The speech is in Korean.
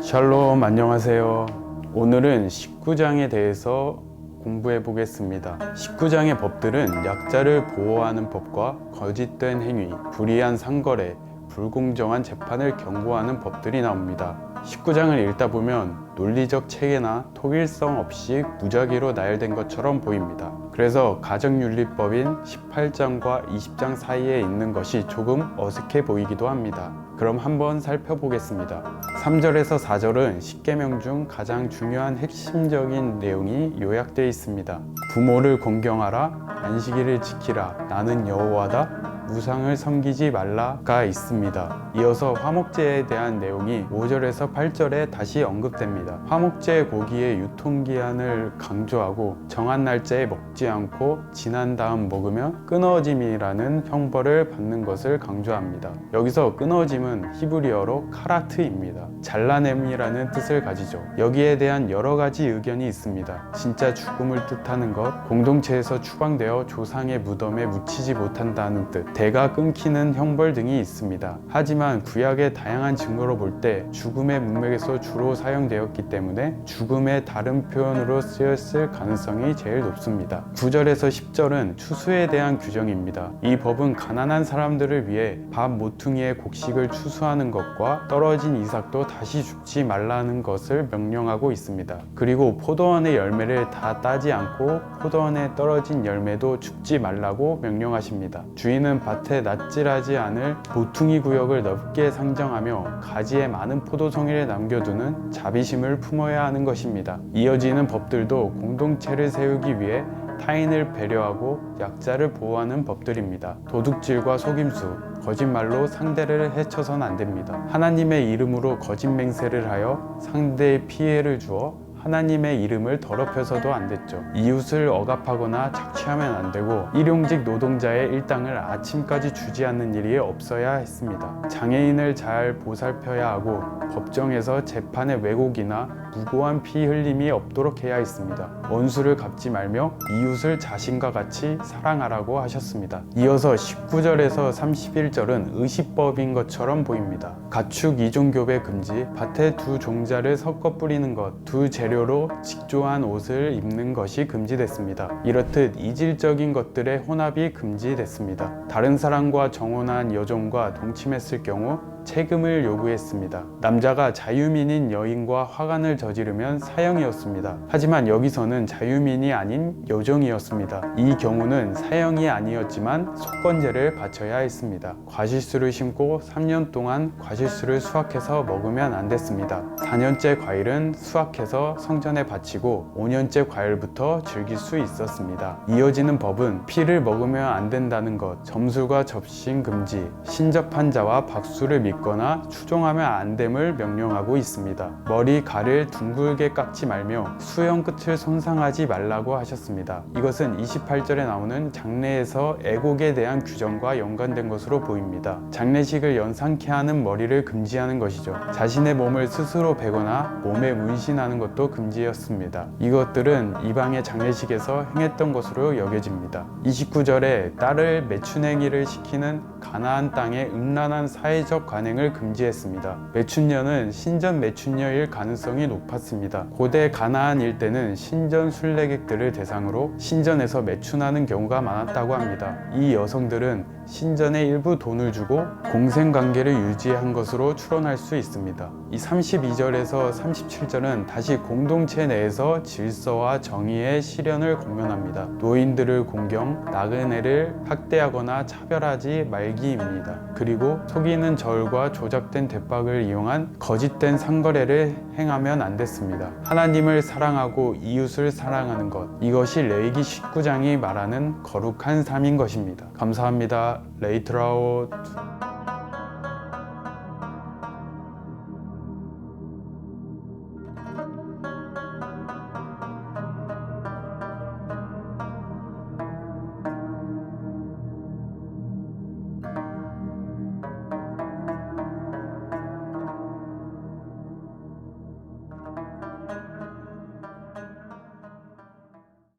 샬롬, 안녕하세요. 오늘은 19장에 대해서 공부해 보겠습니다. 19장의 법들은 약자를 보호하는 법과 거짓된 행위, 불이한 상거래, 불공정한 재판을 경고하는 법들이 나옵니다. 19장을 읽다 보면 논리적 체계나 통일성 없이 무작위로 나열된 것처럼 보입니다. 그래서 가정윤리법인 18장과 20장 사이에 있는 것이 조금 어색해 보이기도 합니다. 그럼 한번 살펴보겠습니다. 3절에서 4절은 10계명 중 가장 중요한 핵심적인 내용이 요약되어 있습니다. 부모를 공경하라, 안식일을 지키라, 나는 여호와다, 우상을 섬기지 말라가 있습니다. 이어서 화목제에 대한 내용이 5절에서 8절에 다시 언급됩니다. 화목제 고기의 유통기한을 강조하고 정한 날짜에 먹지 않고 지난 다음 먹으면 끊어짐이라는 형벌을 받는 것을 강조합니다. 여기서 끊어짐은 히브리어로 카라트입니다. 잘라냄이라는 뜻을 가지죠. 여기에 대한 여러 가지 의견이 있습니다. 진짜 죽음을 뜻하는 것, 공동체에서 추방되어 조상의 무덤에 묻히지 못한다는 뜻, 대가 끊기는 형벌 등이 있습니다. 하지만 구약의 다양한 증거로 볼 때 죽음의 문맥에서 주로 사용되었기 때문에 죽음의 다른 표현으로 쓰였을 가능성이 제일 높습니다. 9절에서 10절은 추수에 대한 규정입니다. 이 법은 가난한 사람들을 위해 밥 모퉁이의 곡식을 추수하는 것과 떨어진 이삭도 다시 죽지 말라는 것을 명령하고 있습니다. 그리고 포도원의 열매를 다 따지 않고 포도원에 떨어진 열매도 죽지 말라고 명령하십니다. 주인은 밭에 낫질하지 않을 모퉁이 구역을 넓게 상정하며 가지에 많은 포도송이를 남겨두는 자비심을 품어야 하는 것입니다. 이어지는 법들도 공동체를 세우기 위해 타인을 배려하고 약자를 보호하는 법들입니다. 도둑질과 속임수, 거짓말로 상대를 해쳐선 안 됩니다. 하나님의 이름으로 거짓 맹세를 하여 상대의 피해를 주어 하나님의 이름을 더럽혀서도 안 됐죠. 이웃을 억압하거나 착취하면 안 되고 일용직 노동자의 일당을 아침까지 주지 않는 일이 없어야 했습니다. 장애인을 잘 보살펴야 하고 법정에서 재판의 왜곡이나 무고한 피 흘림이 없도록 해야 했습니다. 원수를 갚지 말며 이웃을 자신과 같이 사랑하라고 하셨습니다. 이어서 19절에서 31절은 의시법인 것처럼 보입니다. 가축 이종교배 금지, 밭에 두 종자를 섞어 뿌리는 것, 두 재료로 직조한 옷을 입는 것이 금지됐습니다. 이렇듯 이질적인 것들의 혼합이 금지됐습니다. 다른 사람과 정혼한 여종과 동침했을 경우 세금을 요구했습니다. 남자가 자유민인 여인과 화관을 저지르면 사형이었습니다. 하지만 여기서는 자유민이 아닌 여종이었습니다. 이 경우는 사형이 아니었지만 속건제를 바쳐야 했습니다. 과실수를 심고 3년 동안 과실수를 수확해서 먹으면 안 됐습니다. 4년째 과일은 수확해서 성전에 바치고 5년째 과일부터 즐길 수 있었습니다. 이어지는 법은 피를 먹으면 안 된다는 것, 점술과 접신 금지, 신접한 자와 박수를 믿거나 추종하면 안 됨을 명령하고 있습니다. 머리 가를 둥글게 깎지 말며 수염 끝을 손상하지 말라고 하셨습니다. 이것은 28절에 나오는 장례에서 애곡에 대한 규정과 연관된 것으로 보입니다. 장례식을 연상케 하는 머리를 금지하는 것이죠. 자신의 몸을 스스로 베거나 몸에 문신하는 것도 금지였습니다. 이것들은 이방의 장례식에서 행했던 것으로 여겨집니다. 29절에 딸을 매춘행위를 시키는 가나안 땅의 음란한 사회적 관행을 금지했습니다. 매춘녀는 신전 매춘녀일 가능성이 높았습니다. 고대 가나안 일대는 신전 순례객들을 대상으로 신전에서 매춘하는 경우가 많았다고 합니다. 이 여성들은 신전에 일부 돈을 주고 공생관계를 유지한 것으로 추론할 수 있습니다. 이 32절에서 37절은 다시 공동체 내에서 질서와 정의의 실현을 공면합니다. 노인들을 공경, 나그네를 학대하거나 차별하지 말기입니다. 그리고 속이는 절과 조작된 대박을 이용한 거짓된 상거래를 행하면 안 됐습니다. 하나님을 사랑하고 이웃을 사랑하는 것, 이것이 레위기 19장이 말하는 거룩한 삶인 것입니다. 감사합니다. 레이트라웃.